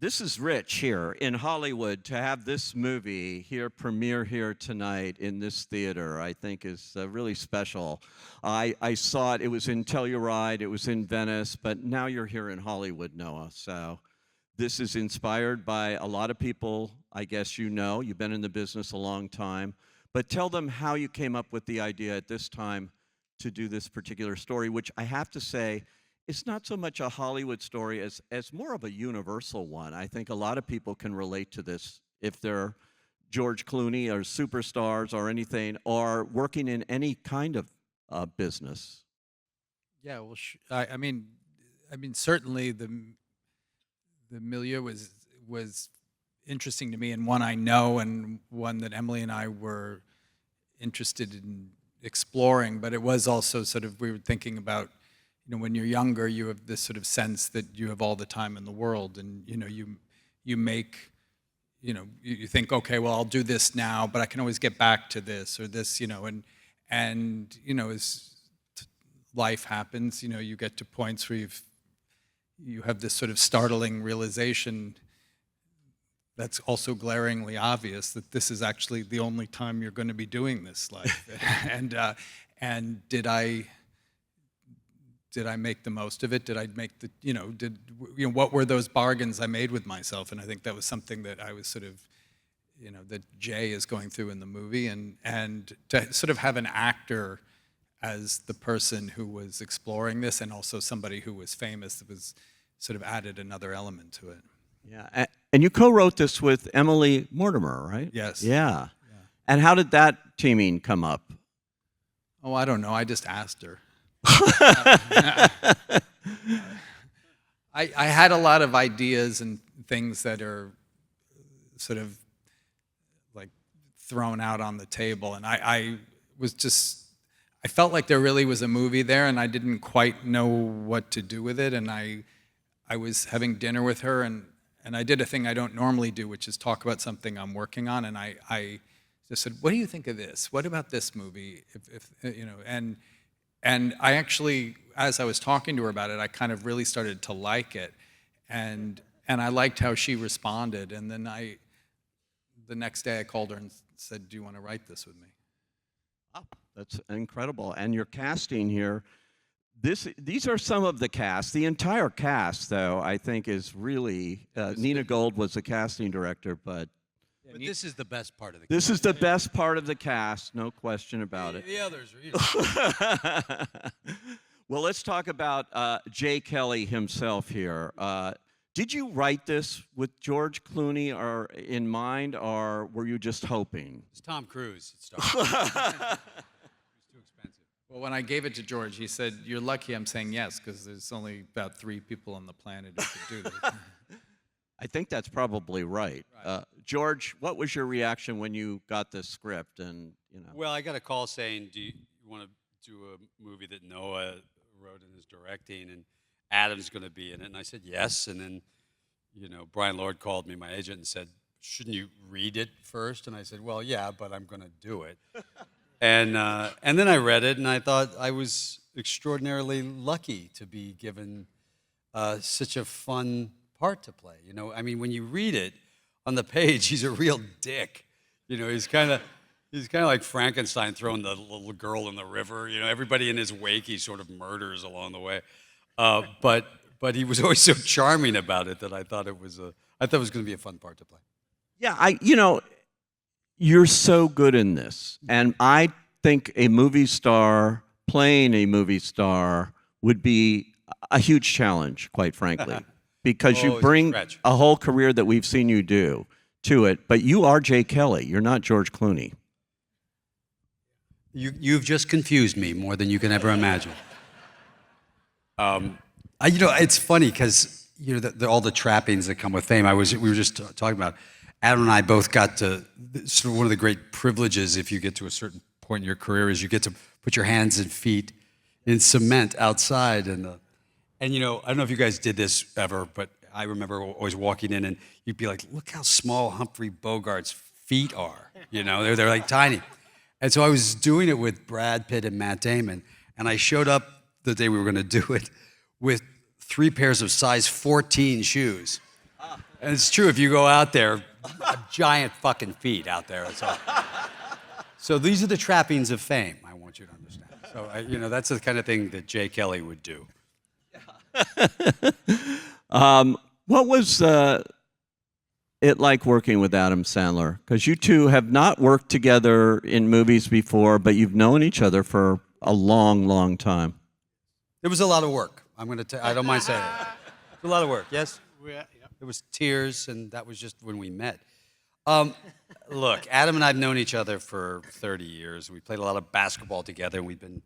This is rich here in Hollywood. To have this movie here premiere here tonight in this theater, I think is really special. I saw it. It was in Telluride. It was in Venice. But now you're here in Hollywood, Noah. So this is inspired by a lot of people. I guess you know. You've been in the business a long time. But tell them how you came up with the idea at this time to do this particular story, which I have to say, it's not so much a Hollywood story as more of a universal one. I think a lot of people can relate to this if they're George Clooney or superstars or anything, or working in any kind of business. Yeah, well, I mean, certainly the milieu was interesting to me, and one I know, and one that Emily and I were interested in exploring. But it was also sort of, we were thinking about, you know, when you're younger, you have this sort of sense that you have all the time in the world, and you know, you make, you know, you think, okay, well, I'll do this now, but I can always get back to this or this, you know, and you know, as life happens, you know, you get to points where you have this sort of startling realization that's also glaringly obvious that this is actually the only time you're going to be doing this life, and did I make the most of it? Did I make the, you know, what were those bargains I made with myself? And I think that was something that I was sort of, you know, that Jay is going through in the movie, and to sort of have an actor as the person who was exploring this, and also somebody who was famous, that was sort of added another element to it. Yeah, and you co-wrote this with Emily Mortimer, right? Yes. Yeah. And how did that teaming come up? Oh, I don't know. I just asked her. I had a lot of ideas and things that are sort of like thrown out on the table, and I felt like there really was a movie there, and I didn't quite know what to do with it. And I was having dinner with her, and I did a thing I don't normally do, which is talk about something I'm working on, and I just said, "What do you think of this? What about this movie?" If you know, and I actually, as I was talking to her about it, I kind of really started to like it, and I liked how she responded. And then the next day I called her and said, "Do you want to write this with me?" Wow, that's incredible. And your casting here, these are some of the cast. The entire cast, though, I think is really, Nina Gold was the casting director, but this is the best part of the cast. This is the best part of the cast, no question about it. The others are easy. Well, let's talk about Jay Kelly himself here. Did you write this with George Clooney in mind, or were you just hoping? It's Tom Cruise. It's too expensive. Well, when I gave it to George, he said, "You're lucky I'm saying yes, because there's only about 3 people on the planet who could do this." I think that's probably right. George, what was your reaction when you got the script? And you know, well, I got a call saying, "Do you want to do a movie that Noah wrote and is directing, and Adam's going to be in it?" And I said yes. And then, you know, Brian Lord called me, my agent, and said, "Shouldn't you read it first?" And I said, "Well, yeah, but I'm going to do it." And then I read it, and I thought I was extraordinarily lucky to be given such a fun part to play. You know, I mean, when you read it on the page, he's a real dick. You know, he's kind of like Frankenstein throwing the little girl in the river. You know, everybody in his wake he sort of murders along the way. But he was always so charming about it that I thought it was going to be a fun part to play. Yeah, you know, you're so good in this, and I think a movie star playing a movie star would be a huge challenge, quite frankly. Because you bring a whole career that we've seen you do to it, but you are Jay Kelly. You're not George Clooney. You've just confused me more than you can ever imagine. You know, it's funny because you know all the trappings that come with fame. We were just talking about. Adam and I both got to sort of one of the great privileges if you get to a certain point in your career is you get to put your hands and feet in cement outside. And you know, I don't know if you guys did this ever, but I remember always walking in and you'd be like, "Look how small Humphrey Bogart's feet are." You know, they're like tiny. And so I was doing it with Brad Pitt and Matt Damon, and I showed up the day we were going to do it with 3 pairs of size 14 shoes. And it's true, if you go out there, giant fucking feet out there. So these are the trappings of fame, I want you to understand. So, that's the kind of thing that Jay Kelly would do. What was it like working with Adam Sandler? Because you two have not worked together in movies before, but you've known each other for a long, long time. It was a lot of work. I don't mind saying it. It was a lot of work, yes? There was tears, and that was just when we met. Look, Adam and I have known each other for 30 years. We played a lot of basketball together, and we've been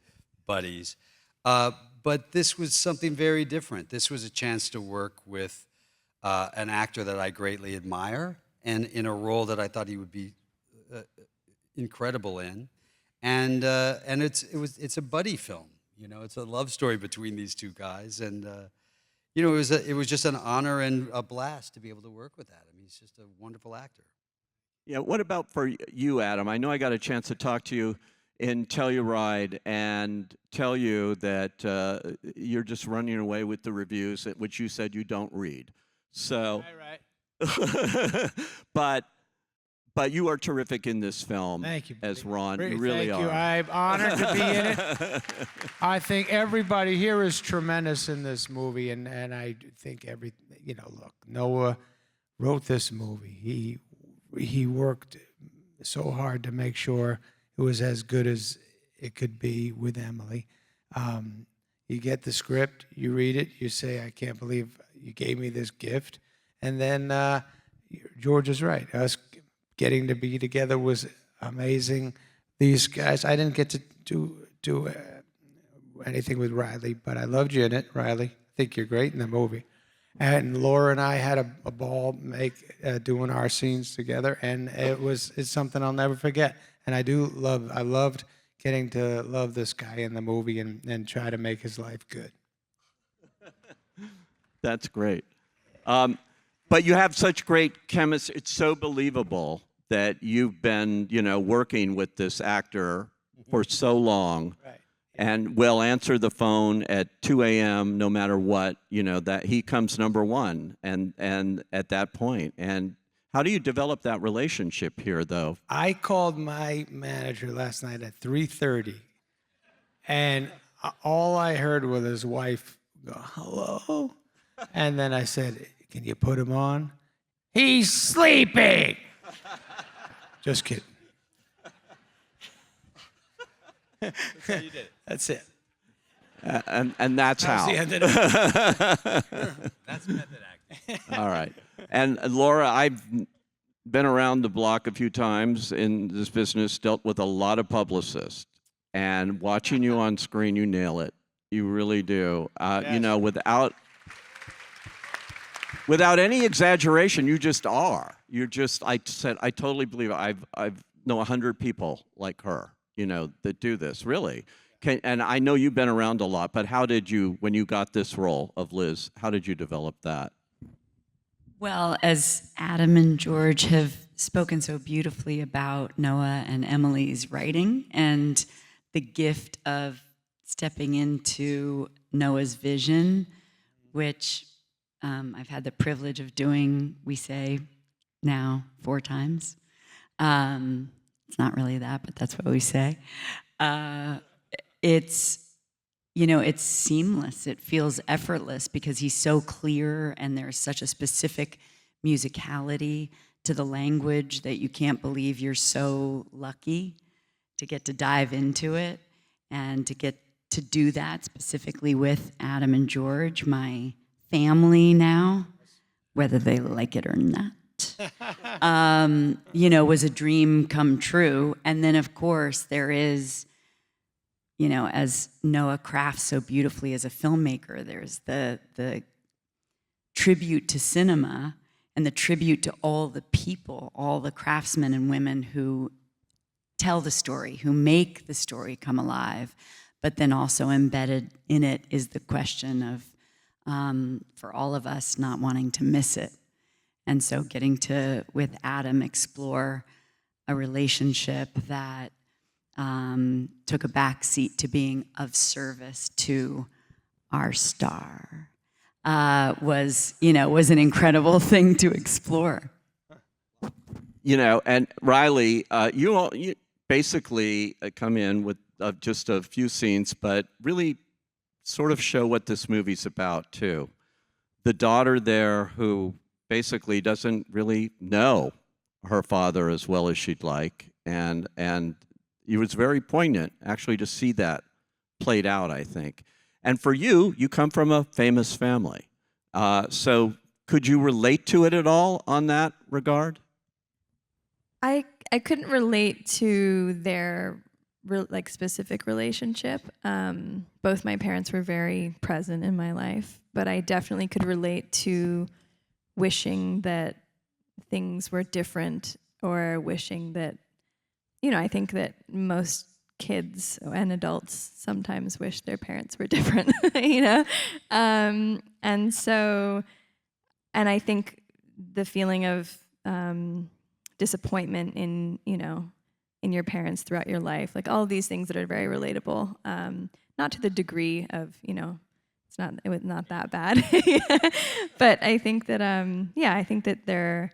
buddies. But this was something very different. This was a chance to work with an actor that I greatly admire, and in a role that I thought he would be incredible in. And it's a buddy film. It's a love story between these two guys, and it was just an honor and a blast to be able to work with Adam. He's just a wonderful actor. Yeah, what about for you, Adam? I know I got a chance to talk to you in Telluride and tell you that you're just running away with the reviews, which you said you don't read. So, right. but you are terrific in this film. Thank you, as buddy. Ron. You really Thank you. are. I'm honored to be in it. I think everybody here is tremendous in this movie, and I think look, Noah wrote this movie. He worked so hard to make sure it was as good as it could be with Emily. You get the script, you read it, you say, I can't believe you gave me this gift. And then George is right. Us getting to be together was amazing. These guys, I didn't get to do anything with Riley, but I loved you in it, Riley. I think you're great in the movie. And Laura and I had a ball doing our scenes together, and it's something I'll never forget. And I loved getting to love this guy in the movie and try to make his life good. That's great. But you have such great chemistry. It's so believable that you've been, working with this actor for so long. Right. And will answer the phone at 2 a.m. no matter what, that he comes number one and at that point. And how do you develop that relationship here, though? I called my manager last night at 3:30, and all I heard was his wife go, hello? And then I said, can you put him on? He's sleeping! Just kidding. That's how you did it. That's it. And that's how. That's the end of it. That's method acting. All right. And Laura, I've been around the block a few times in this business, dealt with a lot of publicists. And watching you on screen, you nail it. You really do. Yes. Without any exaggeration, you just are. I totally believe it. I've know 100 people like her, that do this, really. And I know you've been around a lot, but how did you, when you got this role of Liz, how did you develop that? Well, as Adam and George have spoken so beautifully about Noah and Emily's writing and the gift of stepping into Noah's vision, which I've had the privilege of doing, we say now 4 times. It's not really that, but that's what we say. It's seamless. It feels effortless because he's so clear and there's such a specific musicality to the language that you can't believe you're so lucky to get to dive into it and to get to do that specifically with Adam and George, my family now, whether they like it or not. Was a dream come true. And then, of course, there is, as Noah crafts so beautifully as a filmmaker, there's the tribute to cinema and the tribute to all the people, all the craftsmen and women who tell the story, who make the story come alive. But then also embedded in it is the question of, for all of us, not wanting to miss it. And so getting to, with Adam, explore a relationship that took a back seat to being of service to our star. was an incredible thing to explore. And Riley, you basically come in with just a few scenes, but really sort of show what this movie's about too. The daughter there who basically doesn't really know her father as well as she'd like, and it was very poignant actually to see that played out, I think. And for you come from a famous family, so could you relate to it at all on that regard? I couldn't relate to their specific relationship. Both my parents were very present in my life, but I definitely could relate to wishing that things were different, or wishing that, I think that most kids and adults sometimes wish their parents were different, and I think the feeling of disappointment in your parents throughout your life, like all of these things that are very relatable, not to the degree of, it was not that bad, but I think that I think that they're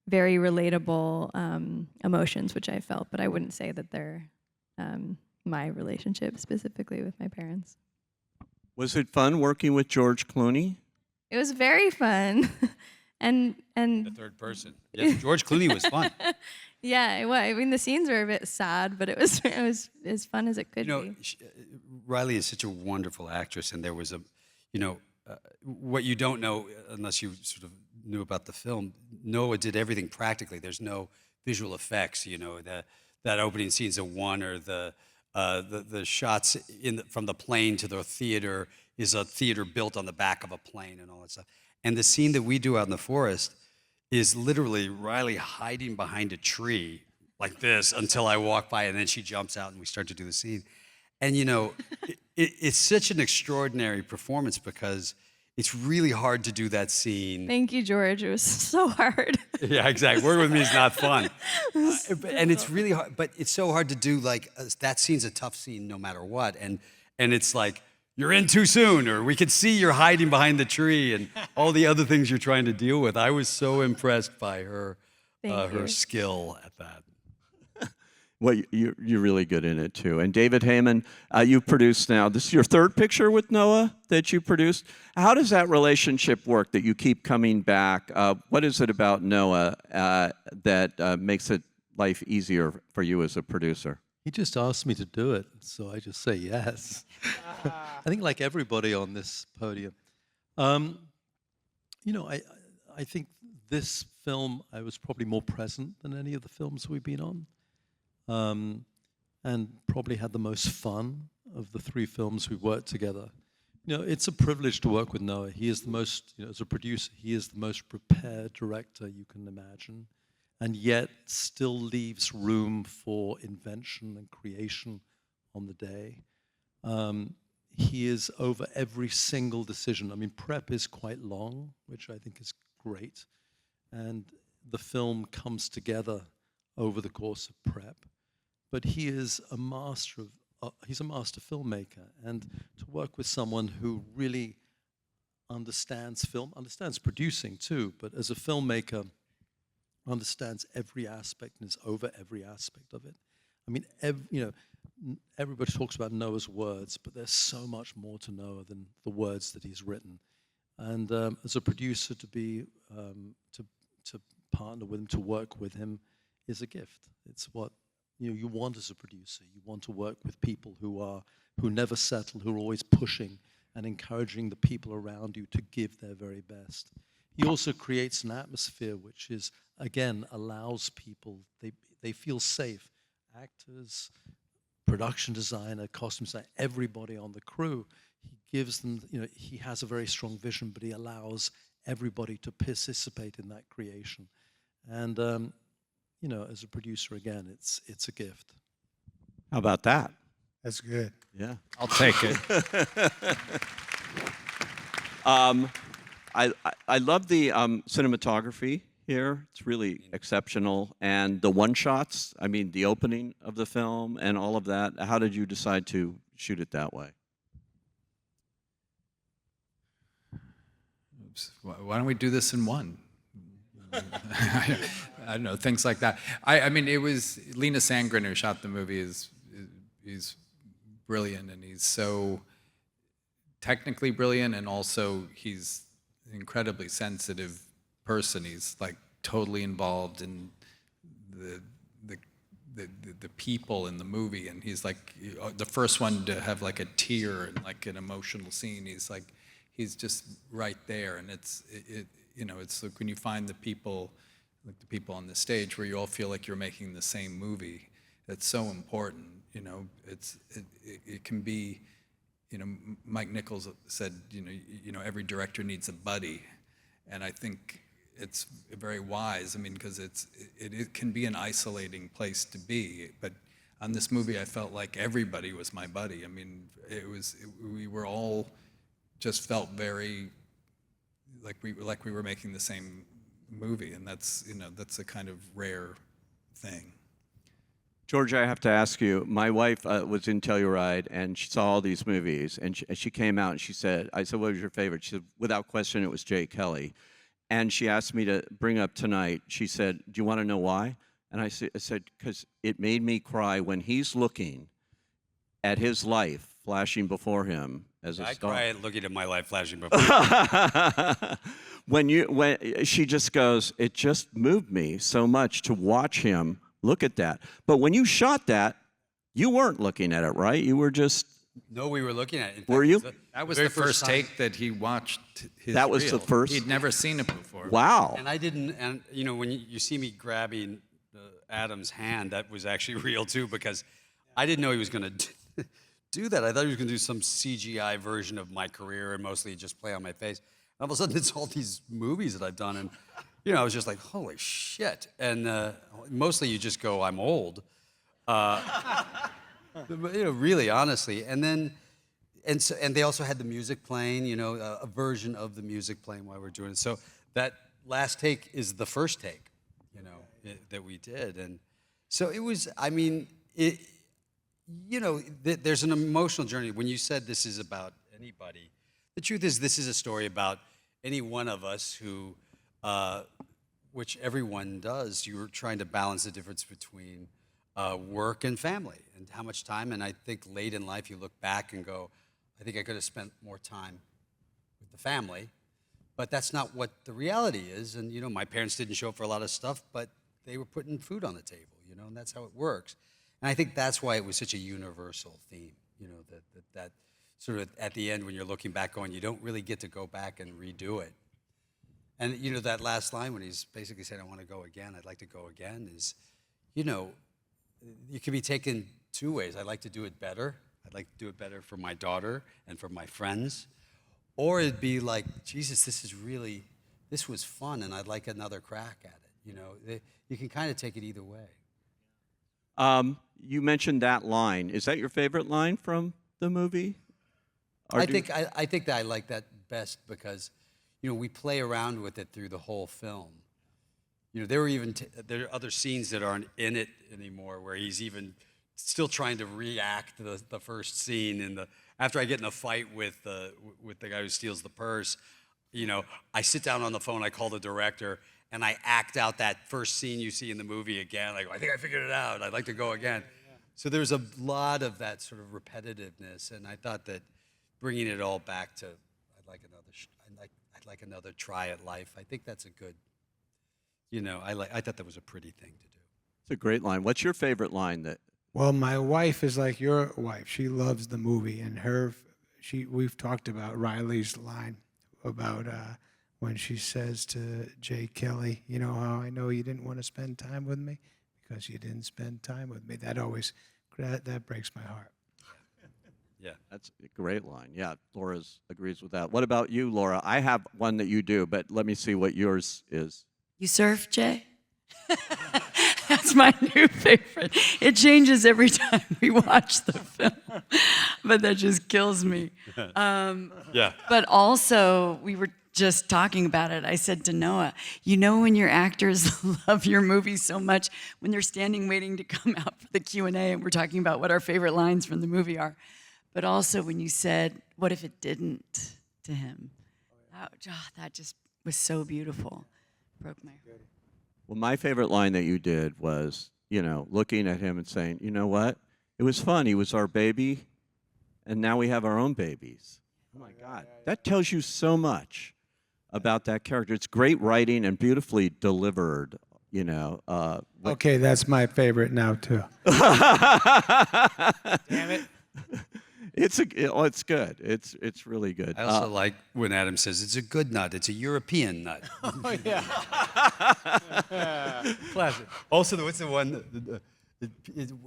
very relatable emotions, which I felt, but I wouldn't say that they're my relationship specifically with my parents. Was it fun working with George Clooney? It was very fun. and The third person. Yes, George Clooney was fun. Yeah, well, I mean, the scenes were a bit sad, but it was as fun as it could be. Riley is such a wonderful actress, and there was what you don't know unless you sort of knew about the film. Noah did everything practically. There's no visual effects. That opening scene's a one, or the shots from the plane to the theater is a theater built on the back of a plane and all that stuff. And the scene that we do out in the forest is literally Riley hiding behind a tree like this until I walk by, and then she jumps out and we start to do the scene. And it's such an extraordinary performance because it's really hard to do that scene. Thank you, George. It was so hard. Yeah, exactly. Working with me is not fun. And it's really hard, but it's so hard to do, that scene's a tough scene no matter what. And it's like, you're in too soon, or we could see you're hiding behind the tree, and all the other things you're trying to deal with. I was so impressed by her skill at that. Well, you're really good in it too. And David Heyman, you produced now. This is your third picture with Noah that you produced. How does that relationship work that you keep coming back? What is it about Noah that makes life easier for you as a producer? He just asked me to do it, so I just say yes. I think like everybody on this podium. I think this film, I was probably more present than any of the films we've been on. And probably had the most fun of the three films we've worked together. It's a privilege to work with Noah. He is the most, as a producer, he is the most prepared director you can imagine, and yet still leaves room for invention and creation on the day. He is over every single decision. I mean, prep is quite long, which I think is great, and the film comes together over the course of prep. But he is a master he's a master filmmaker, and to work with someone who really understands film, understands producing too, but as a filmmaker, understands every aspect and is over every aspect of it. I mean, everybody talks about Noah's words, but there's so much more to Noah than the words that he's written. And as a producer, to partner with him, to work with him, is a gift. It's what you want as a producer. You want to work with people who never settle, who are always pushing and encouraging the people around you to give their very best. He also creates an atmosphere which is, again, allows people, they feel safe. Actors, production designer, costume designer, everybody on the crew, he gives them, he has a very strong vision, but he allows everybody to participate in that creation. And as a producer, again, it's a gift. How about that? That's good. Yeah. I'll take it. I love the cinematography here. It's really exceptional. And the one-shots, I mean, the opening of the film and all of that. How did you decide to shoot it that way? why don't we do this in one? I don't know, things like that. I mean, it was Lena Sandgren who shot the movie. He's brilliant, and he's so technically brilliant, and also he's an incredibly sensitive person. He's like totally involved in the people in the movie, and he's like the first one to have like a tear and like an emotional scene. He's just right there, and it's like when you find the people, like the people on the stage, where you all feel like you're making the same movie. That's so important. It can be, Mike Nichols said, every director needs a buddy, and I think it's very wise. I mean, because it can be an isolating place to be, but on this movie, I felt like everybody was my buddy. I mean, we were all just felt very like we were making the same movie, and that's a kind of rare thing. George, I have to ask you, my wife was in Telluride, and she saw all these movies, and she came out and she said, I said, what was your favorite? She said, without question, it was Jay Kelly. And she asked me to bring up tonight, she said, do you want to know why? And I said, because it made me cry when he's looking at his life flashing before him as a star. I cry looking at my life flashing before me. when she just goes, it just moved me so much to watch him look at that. But when you shot that, you weren't looking at it, right? You were just... No, we were looking at it. In fact, were you? That was very the first time. take that he watched his That was reel. the first? He'd never seen it before. Wow. And I didn't, and when you see me grabbing Adam's hand, that was actually real too, because I didn't know he was going to do that. I thought he was going to do some CGI version of my career and mostly just play on my face. And all of a sudden, it's all these movies that I've done, and I was just like, holy shit. And mostly you just go, I'm old. Really, honestly. And then, and they also had the music playing, a version of the music playing while we're doing it. So that last take is the first take, that we did. And so it was, I mean, there's an emotional journey. When you said this is about anybody, the truth is this is a story about any one of us who, which everyone does. You're trying to balance the difference between work and family and how much time. And I think late in life you look back and go, I think I could have spent more time with the family. But that's not what the reality is. And, my parents didn't show up for a lot of stuff, but they were putting food on the table, and that's how it works. And I think that's why it was such a universal theme, that sort of at the end when you're looking back going, you don't really get to go back and redo it. And, that last line when he's basically saying, I want to go again, I'd like to go again, is, it can be taken two ways. I'd like to do it better. I'd like to do it better for my daughter and for my friends. Or it'd be like, Jesus, this was fun, and I'd like another crack at it. You can kind of take it either way. You mentioned that line. Is that your favorite line from the movie? I think that I like that best because, we play around with it through the whole film. There are other scenes that aren't in it anymore where he's even still trying to react to the first scene. After I get in a fight with the guy who steals the purse, I sit down on the phone, I call the director, and I act out that first scene you see in the movie again. I go, I think I figured it out. I'd like to go again. So there's a lot of that sort of repetitiveness, and I thought that bringing it all back to I'd like another try at life. I think that's a good. I thought that was a pretty thing to do. It's a great line. What's your favorite line that? Well, my wife is like your wife. She loves the movie, and we've talked about Riley's line about when she says to Jay Kelly, how I know you didn't want to spend time with me because you didn't spend time with me. That breaks my heart. Yeah, that's a great line. Yeah, Laura agrees with that. What about you, Laura? I have one that you do, but let me see what yours is. You surf, Jay? That's my new favorite. It changes every time we watch the film, but that just kills me. Yeah. But also, we were just talking about it. I said to Noah, when your actors love your movie so much, when they're standing waiting to come out for the Q&A, and we're talking about what our favorite lines from the movie are, but also when you said, what if it didn't, to him? Ouch, oh, that just was so beautiful. Broke my heart. Well, my favorite line that you did was, looking at him and saying, you know what? It was fun. He was our baby, and now we have our own babies. Oh, my God. That tells you so much about that character. It's great writing and beautifully delivered, Okay, that's my favorite now, too. Damn it. It's good. It's really good. I also like when Adam says it's a good nut. It's a European nut. Oh, yeah. Classic. Also, what's the one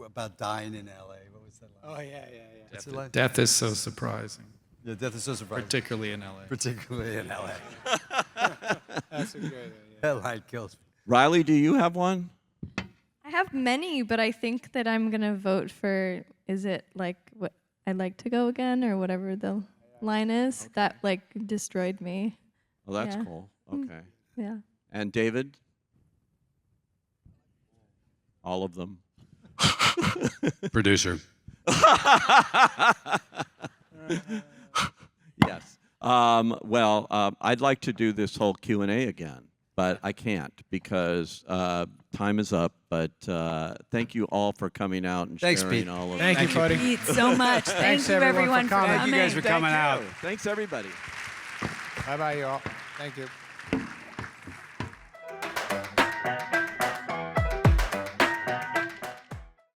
about dying in L.A.? What was that line? Oh, yeah. What's the line? Death is so surprising, Yeah, death is so surprising. particularly in LA. Particularly in L.A. That's a great idea. That line kills me. Riley, do you have one? I have many, but I think that I'm gonna vote for. Is it like what I'd like to go again, or whatever the line is? Okay. That like destroyed me. Well, that's Yeah. cool. Okay. Yeah. And David? All of them. Producer. Yes. I'd like to do this whole Q&A again, but I can't because time is up. But thank you all for coming out and Thanks, sharing Pete. all of Thank you, buddy. Pete, so much. Thank you, everyone, for everyone, for coming. coming. Thank you guys for coming out. Thanks, everybody. Bye-bye, y'all. Thank you.